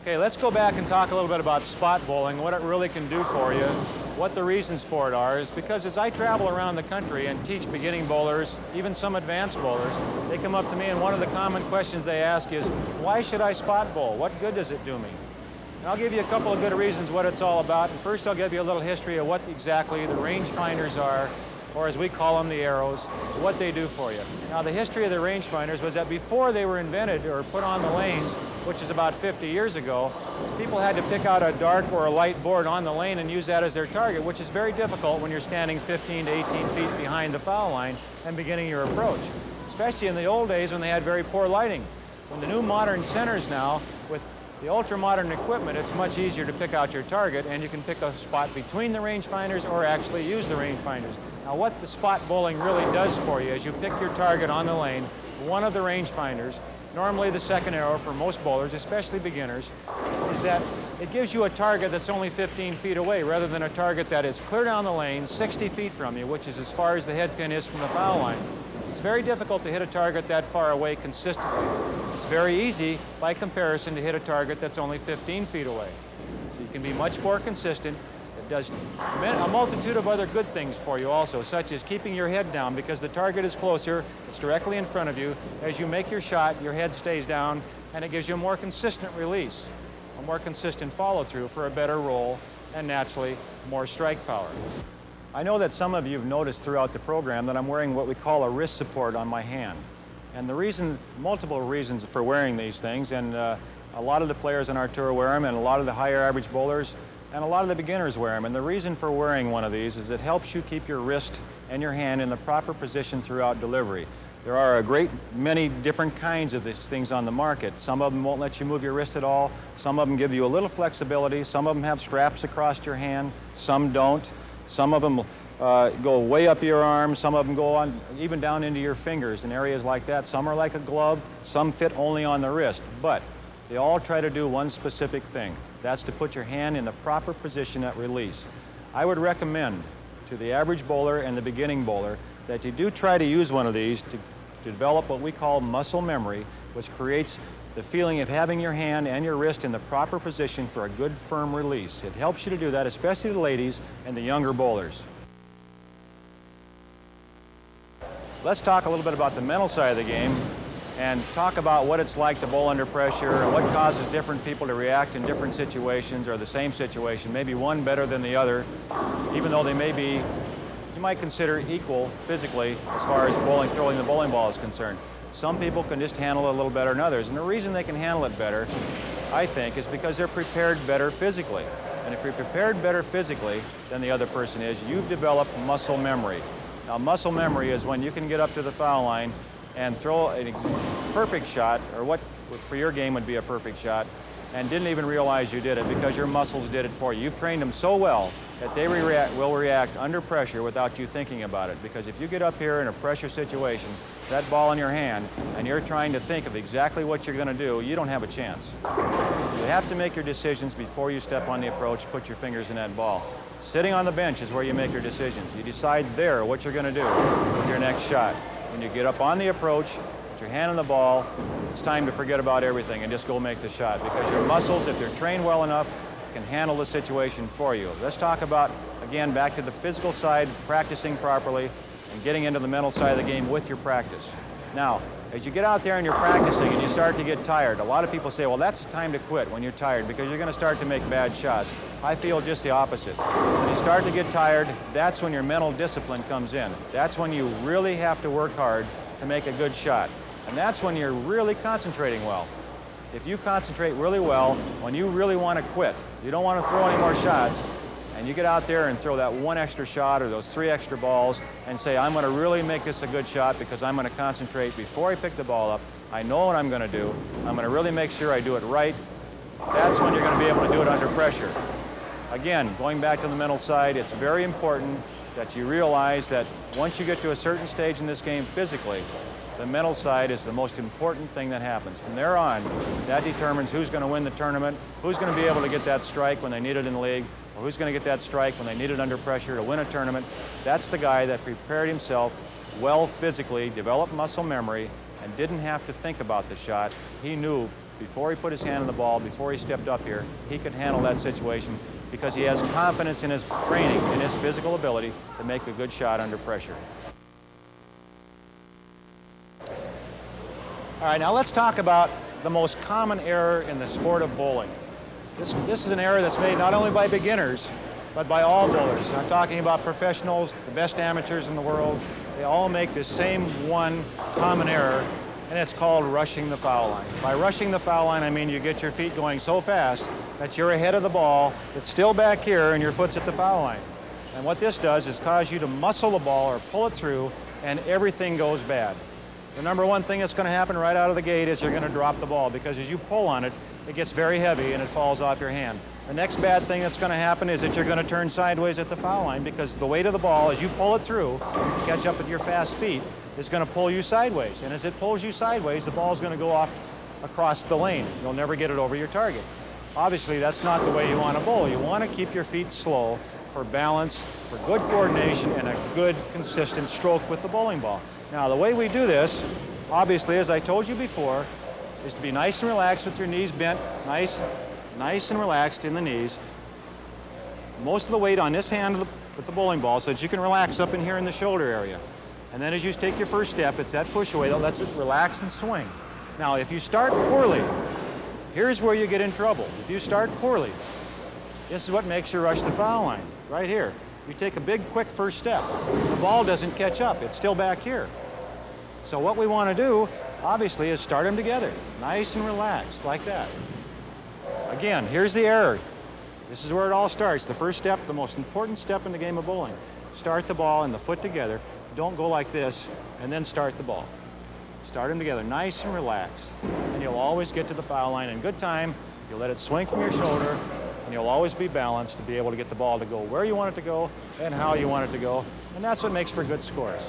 Okay, let's go back and talk a little bit about spot bowling, what it really can do for you, what the reasons for it are, is because as I travel around the country and teach beginning bowlers, even some advanced bowlers, they come up to me and one of the common questions they ask is, why should I spot bowl? What good does it do me? And I'll give you a couple of good reasons what it's all about. And first I'll give you a little history of what exactly the rangefinders are, or as we call them, the arrows, what they do for you. Now, the history of the rangefinders was that before they were invented or put on the lanes, which is about 50 years ago, people had to pick out a dark or a light board on the lane and use that as their target, which is very difficult when you're standing 15 to 18 feet behind the foul line and beginning your approach, especially in the old days when they had very poor lighting. When the new modern centers now, with the ultra-modern equipment, it's much easier to pick out your target, and you can pick a spot between the rangefinders or actually use the rangefinders. Now, what the spot bowling really does for you is you pick your target on the lane, one of the rangefinders, normally the second arrow for most bowlers, especially beginners, is that it gives you a target that's only 15 feet away rather than a target that is clear down the lane, 60 feet from you, which is as far as the head pin is from the foul line. It's very difficult to hit a target that far away consistently. It's very easy, by comparison, to hit a target that's only 15 feet away. So you can be much more consistent. It does a multitude of other good things for you also, such as keeping your head down because the target is closer, it's directly in front of you. As you make your shot, your head stays down, and it gives you a more consistent release, a more consistent follow-through for a better roll, and naturally, more strike power. I know that some of you have noticed throughout the program that I'm wearing what we call a wrist support on my hand. And the reason, multiple reasons for wearing these things, and a lot of the players on our tour wear them, and a lot of the higher average bowlers, and a lot of the beginners wear them. And the reason for wearing one of these is it helps you keep your wrist and your hand in the proper position throughout delivery. There are a great many different kinds of these things on the market. Some of them won't let you move your wrist at all. Some of them give you a little flexibility. Some of them have straps across your hand. Some don't. Some of them go way up your arm. Some of them go on even down into your fingers in areas like that. Some are like a glove. Some fit only on the wrist. But they all try to do one specific thing. That's to put your hand in the proper position at release. I would recommend to the average bowler and the beginning bowler that you do try to use one of these to develop what we call muscle memory, which creates the feeling of having your hand and your wrist in the proper position for a good firm release. It helps you to do that, especially the ladies and the younger bowlers. Let's talk a little bit about the mental side of the game and talk about what it's like to bowl under pressure and what causes different people to react in different situations or the same situation, maybe one better than the other, even though they may be, you might consider equal physically as far as throwing the bowling ball is concerned. Some people can just handle it a little better than others, and the reason they can handle it better, I think, is because they're prepared better physically. And if you're prepared better physically than the other person is, you've developed muscle memory. Now, muscle memory is when you can get up to the foul line and throw a perfect shot, or what for your game would be a perfect shot, and didn't even realize you did it because your muscles did it for you. You've trained them so well that they will react under pressure without you thinking about it. Because if you get up here in a pressure situation, that ball in your hand, and you're trying to think of exactly what you're going to do, you don't have a chance. You have to make your decisions before you step on the approach, put your fingers in that ball. Sitting on the bench is where you make your decisions. You decide there what you're going to do with your next shot. When you get up on the approach, put your hand on the ball, it's time to forget about everything and just go make the shot, because your muscles, if they're trained well enough, can handle the situation for you. Let's talk about, again, back to the physical side, practicing properly and getting into the mental side of the game with your practice. Now, as you get out there and you're practicing and you start to get tired, a lot of people say, well, that's the time to quit when you're tired because you're going to start to make bad shots. I feel just the opposite. When you start to get tired, that's when your mental discipline comes in. That's when you really have to work hard to make a good shot. And that's when you're really concentrating well. If you concentrate really well, when you really want to quit, you don't want to throw any more shots, and you get out there and throw that one extra shot or those 3 extra balls and say, I'm going to really make this a good shot because I'm going to concentrate before I pick the ball up. I know what I'm going to do. I'm going to really make sure I do it right. That's when you're going to be able to do it under pressure. Again, going back to the mental side, it's very important that you realize that once you get to a certain stage in this game physically, the mental side is the most important thing that happens. From there on, that determines who's going to win the tournament, who's going to be able to get that strike when they need it in the league, or who's going to get that strike when they need it under pressure to win a tournament. That's the guy that prepared himself well physically, developed muscle memory, and didn't have to think about the shot. He knew before he put his hand on the ball, before he stepped up here, he could handle that situation because he has confidence in his training and his physical ability to make a good shot under pressure. All right, now let's talk about the most common error in the sport of bowling. This is an error that's made not only by beginners, but by all bowlers. I'm talking about professionals, the best amateurs in the world. They all make the same one common error, and it's called rushing the foul line. By rushing the foul line, I mean you get your feet going so fast that you're ahead of the ball, it's still back here, and your foot's at the foul line. And what this does is cause you to muscle the ball or pull it through, and everything goes bad. The number one thing that's going to happen right out of the gate is you're going to drop the ball, because as you pull on it, it gets very heavy and it falls off your hand. The next bad thing that's going to happen is that you're going to turn sideways at the foul line, because the weight of the ball, as you pull it through, catch up with your fast feet, is going to pull you sideways. And as it pulls you sideways, the ball's going to go off across the lane. You'll never get it over your target. Obviously, that's not the way you want to bowl. You want to keep your feet slow for balance, for good coordination, and a good, consistent stroke with the bowling ball. Now, the way we do this, obviously, as I told you before, is to be nice and relaxed with your knees bent, nice and relaxed in the knees. Most of the weight on this hand with the bowling ball so that you can relax up in here in the shoulder area. And then as you take your first step, it's that push away that lets it relax and swing. Now, if you start poorly, here's where you get in trouble. If you start poorly, this is what makes you rush the foul line, right here. You take a big, quick first step. The ball doesn't catch up. It's still back here. So what we want to do, obviously, is start them together, nice and relaxed, like that. Again, here's the error. This is where it all starts. The first step, the most important step in the game of bowling. Start the ball and the foot together. Don't go like this, and then start the ball. Start them together, nice and relaxed. And you'll always get to the foul line in good time if you let it swing from your shoulder, and you'll always be balanced to be able to get the ball to go where you want it to go and how you want it to go. And that's what makes for good scores.